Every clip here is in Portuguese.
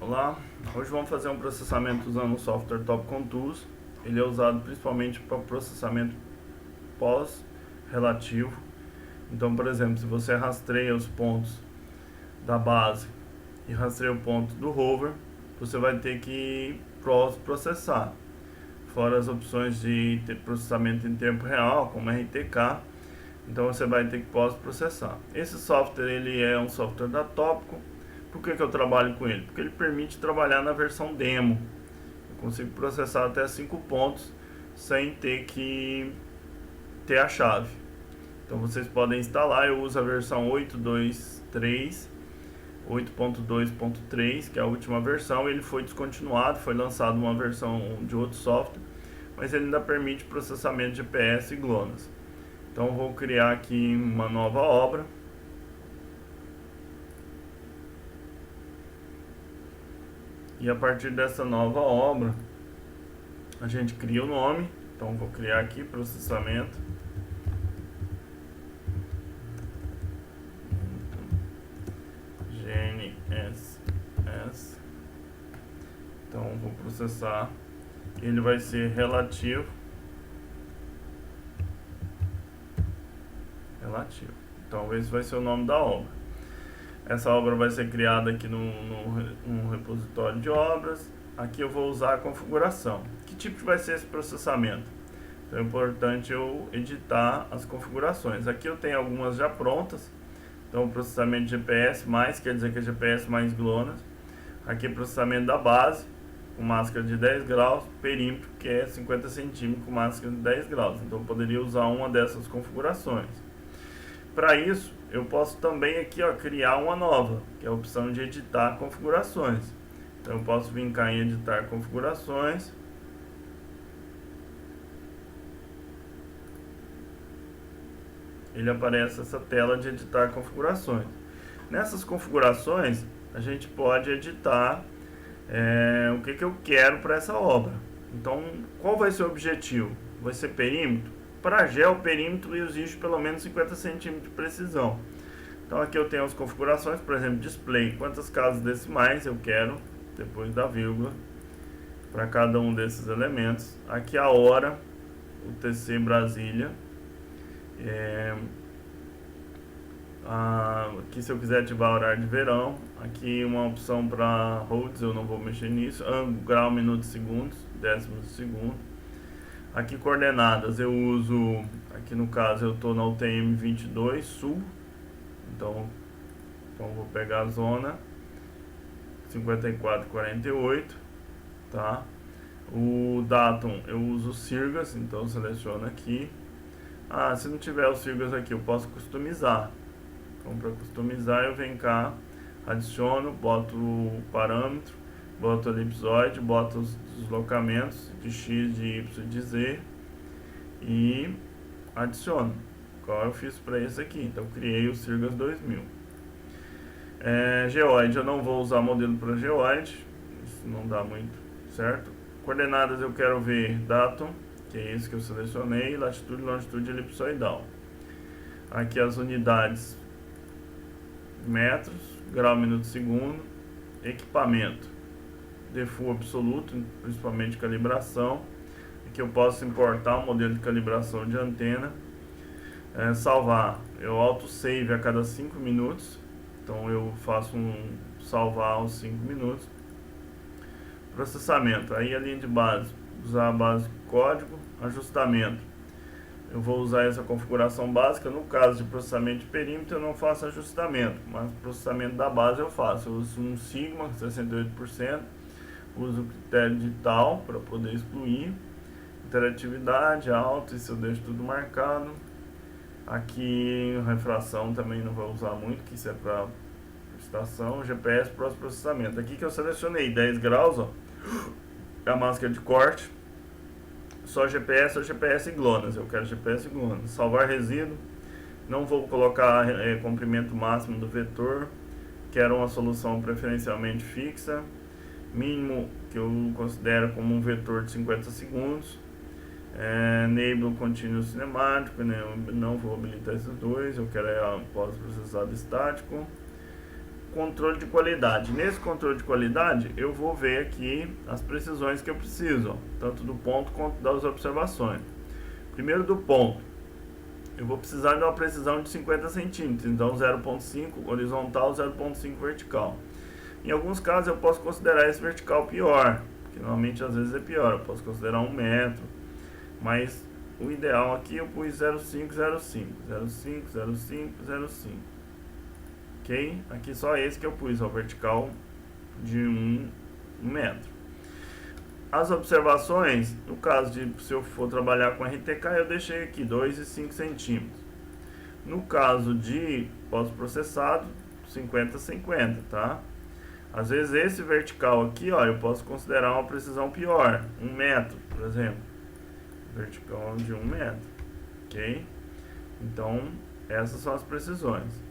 Olá, hoje vamos fazer um processamento usando o software Topcon Tools. Ele é usado principalmente para processamento pós-relativo. Então, por exemplo, se você rastreia os pontos da base e rastreia o ponto do rover, você vai ter que processar. Fora as opções de processamento em tempo real, como RTK, então você vai ter que pós-processar. Esse software ele é um software da Topcon. Por que eu trabalho com ele? Porque ele permite trabalhar na versão demo. Eu consigo processar até 5 pontos sem ter que ter a chave. Então vocês podem instalar, eu uso a versão 8.2.3, 8.2.3, que é a última versão. Ele foi descontinuado, foi lançado uma versão de outro software, mas ele ainda permite processamento de GPS e GLONASS. Então eu vou criar aqui uma nova obra. E a partir dessa nova obra, a gente cria o nome. Então vou criar aqui processamento. GNSS. Então vou processar. Ele vai ser relativo. Então esse vai ser o nome da obra. Essa obra vai ser criada aqui no repositório de obras. Aqui eu vou usar a configuração. Que tipo vai ser esse processamento? Então é importante eu editar as configurações. Aqui eu tenho algumas já prontas. Então processamento de GPS mais, quer dizer que é GPS mais GLONASS. Aqui processamento da base, com máscara de 10 graus. Perímetro, que é 50 centímetros com máscara de 10 graus. Então eu poderia usar uma dessas configurações. Para isso, eu posso também aqui criar uma nova, que é a opção de editar configurações. Então eu posso vir cá em editar configurações. Ele aparece essa tela de editar configurações. Nessas configurações, a gente pode editar o que eu quero para essa obra. Então, qual vai ser o objetivo? Vai ser perímetro? Para gel, perímetro exige pelo menos 50 centímetros de precisão. Então aqui eu tenho as configurações, por exemplo, display, quantas casas decimais eu quero, depois da vírgula, para cada um desses elementos. Aqui a hora, UTC Brasília. Aqui se eu quiser ativar horário de verão. Aqui uma opção para holds, eu não vou mexer nisso. Grau, minutos, segundos, décimos de segundo. Aqui coordenadas eu uso, aqui no caso eu estou na UTM 22 sul, então vou pegar a zona 5448, tá? O datum eu uso Sirgas, então seleciono aqui. Se não tiver os Sirgas aqui eu posso customizar. Então para customizar eu venho cá, adiciono, boto o parâmetro, boto o elipsoide, boto os deslocamentos de X, de Y e de Z e adiciono. Qual eu fiz para esse aqui? Então criei o Sirgas 2000. Geoide, eu não vou usar modelo para geoide, isso não dá muito certo. Coordenadas eu quero ver datum, que é esse que eu selecionei, latitude, longitude elipsoidal. Aqui as unidades, metros, grau, minuto, segundo. Equipamento, default absoluto, principalmente calibração. Aqui eu posso importar um modelo de calibração de antena. Salvar, eu autosave a cada 5 minutos. Então eu faço salvar aos 5 minutos. Processamento, aí a linha de base, usar a base código. Ajustamento, eu vou usar essa configuração básica. No caso de processamento de perímetro eu não faço ajustamento, mas processamento da base eu faço. Eu uso um Sigma 68%, uso o critério digital para poder excluir. Interatividade alto, isso eu deixo tudo marcado. Aqui refração também não vou usar muito, que isso é para estação. GPS pós-processamento, aqui que eu selecionei 10 graus, ó, é a máscara de corte. Só GPS ou GPS e GLONASS, eu quero GPS e GLONASS. Salvar resíduo, não vou colocar comprimento máximo do vetor, quero uma solução preferencialmente fixa. Mínimo que eu considero como um vetor de 50 segundos. Enable contínuo cinemático, né? Eu não vou habilitar esses dois, eu quero pós-processado estático. controle de qualidade. Nesse controle de qualidade, eu vou ver aqui as precisões que eu preciso, ó, tanto do ponto quanto das observações. Primeiro do ponto, eu vou precisar de uma precisão de 50 centímetros, então 0,5 horizontal, 0,5 vertical. Em alguns casos eu posso considerar esse vertical pior, porque normalmente às vezes é pior, eu posso considerar 1 metro, mas o ideal aqui eu pus 0,5, 0,5, 0,5, 0,5, 0,5. Ok? Aqui só esse que eu pus, ó, vertical de 1 metro. As observações, no caso de se eu for trabalhar com RTK, eu deixei aqui 2 e 5 centímetros. No caso de pós-processado, 50 50, tá? Às vezes esse vertical aqui, ó, eu posso considerar uma precisão pior, 1 metro, por exemplo. Vertical de 1 metro, ok? Então, essas são as precisões.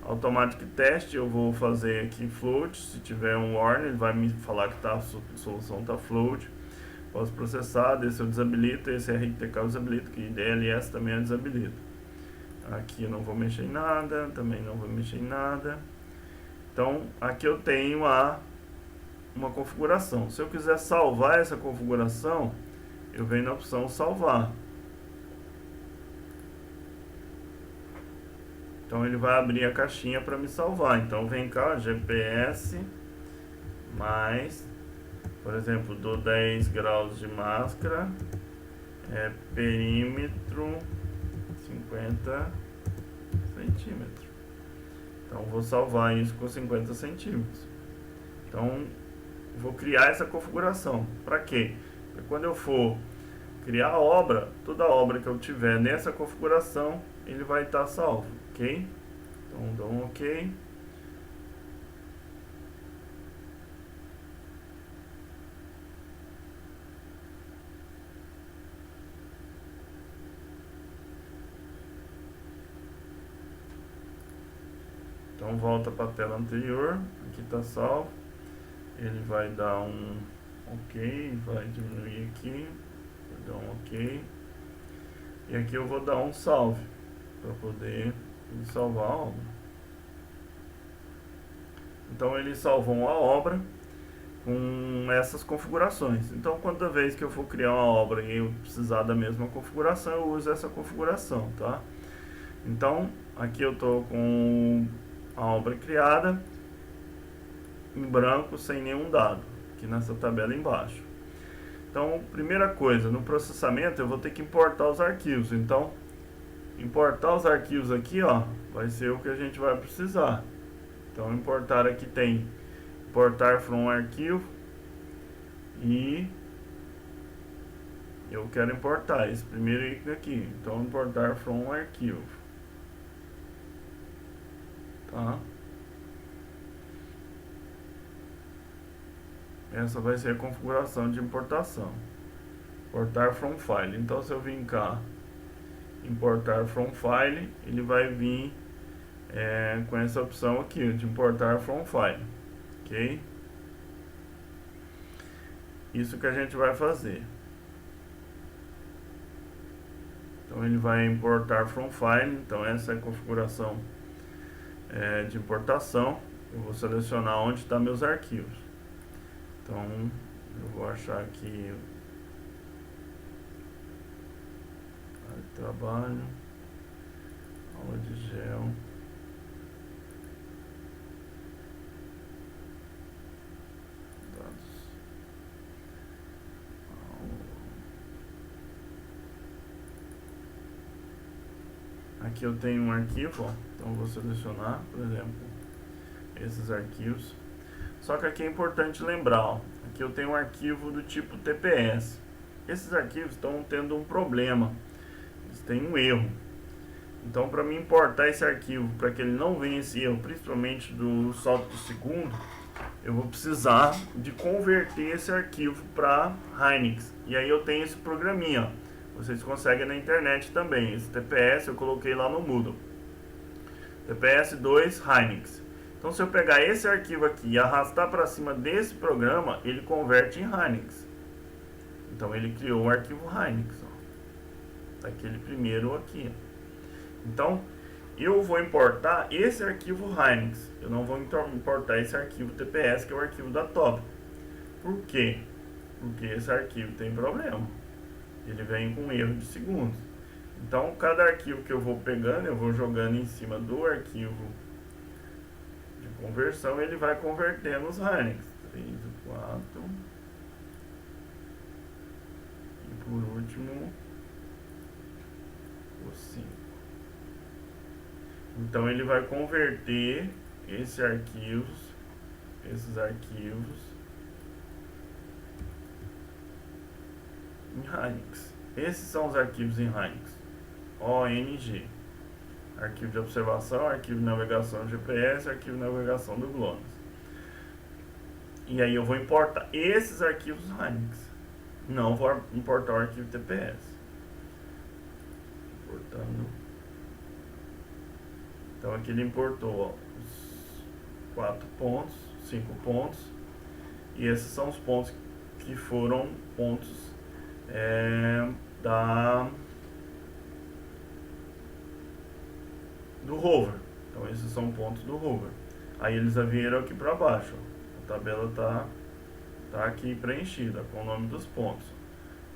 Automatic Test, eu vou fazer aqui float, se tiver um warning, ele vai me falar que a solução está float. Posso processar, esse eu desabilito, esse RTK eu desabilito, que DLS também eu desabilito. Aqui eu não vou mexer em nada, também não vou mexer em nada. Então, aqui eu tenho uma configuração. Se eu quiser salvar essa configuração, eu venho na opção salvar. Então ele vai abrir a caixinha para me salvar. Então vem cá, GPS mais, por exemplo, dou 10 graus de máscara, perímetro 50 centímetros. Então vou salvar isso com 50 centímetros. Então vou criar essa configuração. Para quê? Porque quando eu for criar a obra, toda obra que eu tiver nessa configuração, ele vai estar salvo, ok? Então dou um ok. Então volta para a tela anterior, aqui está salvo. Ele vai dar um ok, vai diminuir aqui, vai dar um ok. E aqui eu vou dar um salve, para poder salvar a obra. Então ele salvou a obra com essas configurações. Então toda vez que eu for criar uma obra e eu precisar da mesma configuração, eu uso essa configuração, tá? Então aqui eu estou com a obra criada em branco, sem nenhum dado, aqui nessa tabela embaixo. Então, primeira coisa, no processamento eu vou ter que importar os arquivos. Então, importar os arquivos aqui, ó, vai ser o que a gente vai precisar. Então, importar aqui tem importar from arquivo e eu quero importar esse primeiro ícone aqui. Então, importar from arquivo. Tá? Essa vai ser a configuração de importação. Importar from file. Então, se eu vim cá, importar from file, ele vai vir com essa opção aqui, de importar from file. Ok? Isso que a gente vai fazer. Então, ele vai importar from file. Então, essa é a configuração de importação. Eu vou selecionar onde estão meus arquivos. Então, eu vou achar aqui trabalho, aula de gel, dados, aqui eu tenho um arquivo, ó, então eu vou selecionar, por exemplo, esses arquivos. Só que aqui é importante lembrar, ó, aqui eu tenho um arquivo do tipo TPS. Esses arquivos estão tendo um problema, eles têm um erro. Então, para mim importar esse arquivo, para que ele não venha esse erro, principalmente do salto de segundo, eu vou precisar de converter esse arquivo para Hynix. E aí eu tenho esse programinha, ó. Vocês conseguem na internet também. Esse TPS eu coloquei lá no Moodle. TPS2 Hynix. Então, se eu pegar esse arquivo aqui e arrastar para cima desse programa, ele converte em Hynix. Então, ele criou um arquivo Hynix, ó, daquele primeiro aqui. Então, eu vou importar esse arquivo Hynix. Eu não vou importar esse arquivo TPS, que é o arquivo da Topic. Por quê? Porque esse arquivo tem problema. Ele vem com erro de segundos. Então, cada arquivo que eu vou pegando, eu vou jogando em cima do arquivo de conversão, ele vai convertendo os Hynix. 3 e 4. E por último, o 5. Então, ele vai converter esses arquivos em Hynix. Esses são os arquivos em Hynix. ONG. Arquivo de observação, arquivo de navegação GPS, arquivo de navegação do GLONASS. E aí eu vou importar esses arquivos Hynix. Não vou importar o arquivo TPS. Importando. Então aqui ele importou os 4 pontos, 5 pontos. E esses são os pontos que foram pontos do rover. Então esses são pontos do rover. Aí eles vieram aqui para baixo. A tabela tá aqui preenchida com o nome dos pontos.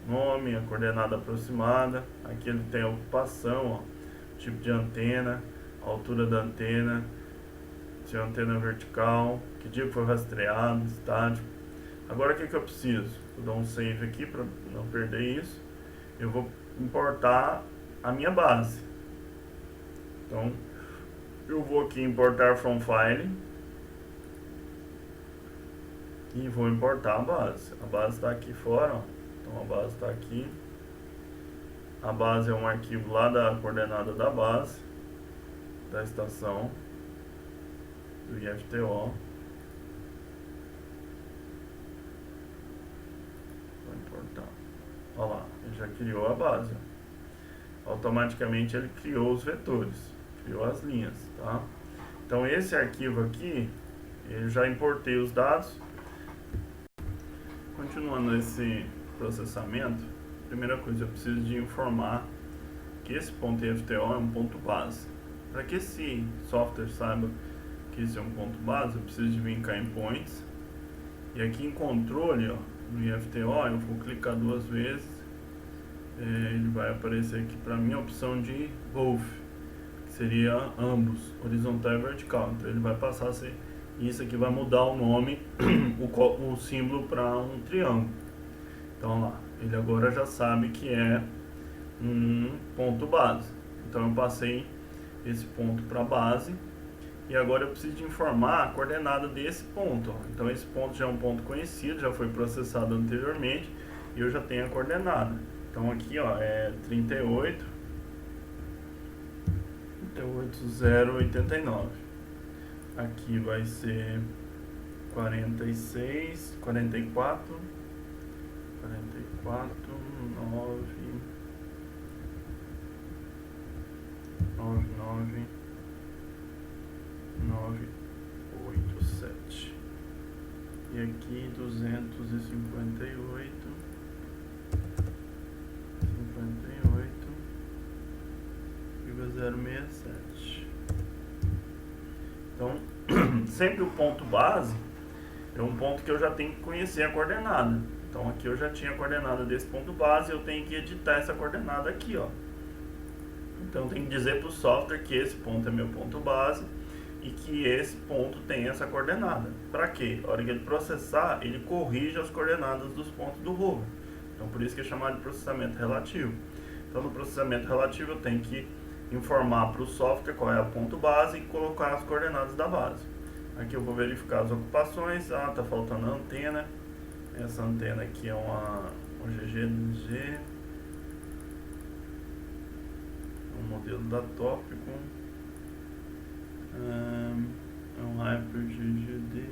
Nome, a coordenada aproximada. Aqui ele tem a ocupação, ó, tipo de antena, a altura da antena, se é antena vertical, que dia foi rastreado, estático. Agora o que eu preciso? Vou dar um save aqui para não perder isso. Eu vou importar a minha base. Então, eu vou aqui importar from file e vou importar a base. A base está aqui fora, ó. Então a base está aqui. A base é um arquivo lá da coordenada da base, da estação do IFTO. Vou importar. Olha lá, ele já criou a base. Automaticamente ele criou os vetores, criou as linhas, tá? Então esse arquivo aqui, eu já importei os dados. Continuando esse processamento, primeira coisa, eu preciso de informar que esse ponto IFTO é um ponto base. Para que esse software saiba que esse é um ponto base, eu preciso de vir cá em Points. E aqui em controle, ó, no IFTO, eu vou clicar 2 vezes. Ele vai aparecer aqui para mim a opção de both, que seria ambos, horizontal e vertical. Então ele vai passar a ser, isso aqui vai mudar o nome, o símbolo para um triângulo. Então lá, ele agora já sabe que é um ponto base. Então eu passei esse ponto para base e agora eu preciso de informar a coordenada desse ponto, ó. Então esse ponto já é um ponto conhecido, já foi processado anteriormente e eu já tenho a coordenada. Então aqui, ó, é 38.089. Aqui vai ser 46, 44, 9, 9, 8, 7. E aqui 258. 58,067. Então, sempre o ponto base é um ponto que eu já tenho que conhecer a coordenada. Então aqui eu já tinha a coordenada desse ponto base, eu tenho que editar essa coordenada aqui, ó. Então eu tenho que dizer para o software que esse ponto é meu ponto base e que esse ponto tem essa coordenada. Para quê? A hora que ele processar, ele corrige as coordenadas dos pontos do rover. Então por isso que é chamado de processamento relativo. Então no processamento relativo eu tenho que informar para o software qual é o ponto base e colocar as coordenadas da base. Aqui eu vou verificar as ocupações. Tá faltando a antena. Essa antena aqui é uma GGG, um modelo da Tópico, é um Hyper GGD,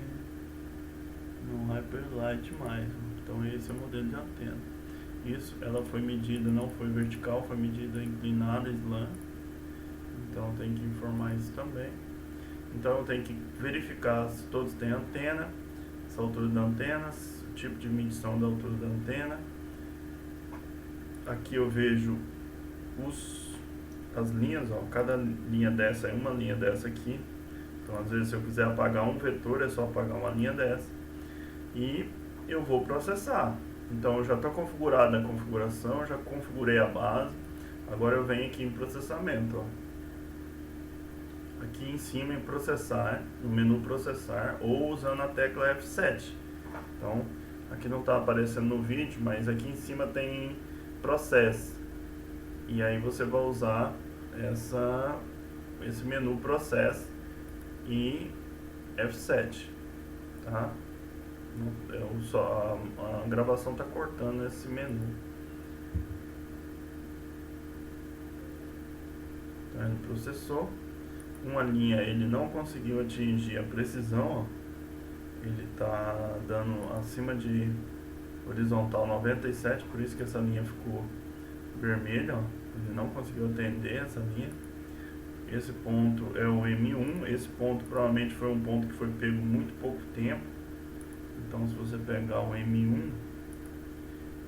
um Hyper Light mais. Então esse é o modelo de antena. Isso, ela foi medida, não foi vertical, foi medida inclinada, slant. Então tem que informar isso também. Então eu tenho que verificar se todos têm antena, essa altura da antena, o tipo de medição da altura da antena. Aqui eu vejo as linhas, ó, cada linha dessa é uma linha dessa aqui. Então às vezes se eu quiser apagar um vetor é só apagar uma linha dessa. E eu vou processar. Então eu já está configurado na configuração, já configurei a base. Agora eu venho aqui em processamento, ó. Aqui em cima em processar, no menu processar, ou usando a tecla F7. Então aqui não está aparecendo no vídeo, mas aqui em cima tem process. E aí você vai usar esse menu process e F7, tá? A gravação está cortando esse menu. Então, ele processou. Uma linha ele não conseguiu atingir a precisão, ó. Ele está dando acima de horizontal 97, por isso que essa linha ficou vermelha, ó. Ele não conseguiu atender essa linha. Esse ponto é o M1. Esse ponto provavelmente foi um ponto que foi pego muito pouco tempo. Então se você pegar o M1,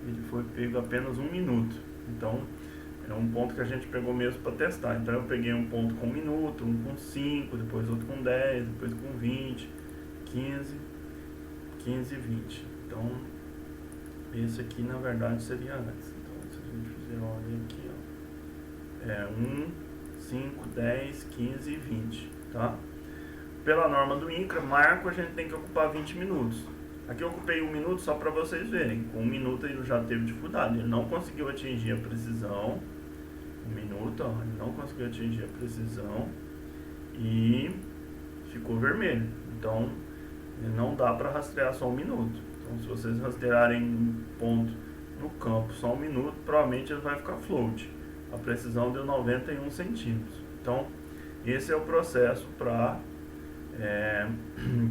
ele foi pego apenas 1 minuto. Então é um ponto que a gente pegou mesmo para testar. Então eu peguei um ponto com 1 minuto, um com 5, depois outro com 10, depois com 20, 15 e 20. Então esse aqui na verdade seria antes. Então se a gente fizer olha aqui, ó, é 1, 5, 10, 15 e 20, tá? Pela norma do INCRA, marco a gente tem que ocupar 20 minutos. Aqui eu ocupei 1 minuto só para vocês verem. Com 1 minuto ele já teve dificuldade. Ele não conseguiu atingir a precisão. 1 minuto, ó, ele não conseguiu atingir a precisão. E ficou vermelho. Então, ele não dá para rastrear só 1 minuto. Então, se vocês rastrearem um ponto no campo só 1 minuto, provavelmente ele vai ficar float. A precisão deu 91 centímetros. Então, esse é o processo para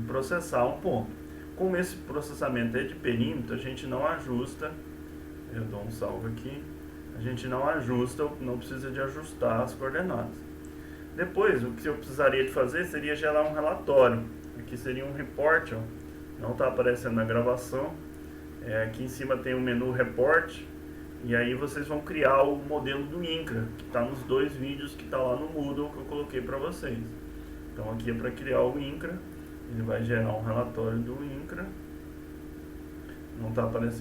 processar um ponto. Como esse processamento é de perímetro, a gente não ajusta, eu dou um salve aqui, a gente não ajusta, não precisa de ajustar as coordenadas. Depois, o que eu precisaria de fazer seria gerar um relatório. Aqui seria um report, ó, não está aparecendo na gravação. Aqui em cima tem o menu report, e aí vocês vão criar o modelo do INCRA, que está nos 2 vídeos que está lá no Moodle que eu coloquei para vocês. Então aqui é para criar o INCRA. Ele vai gerar um relatório do INCRA. Não está aparecendo.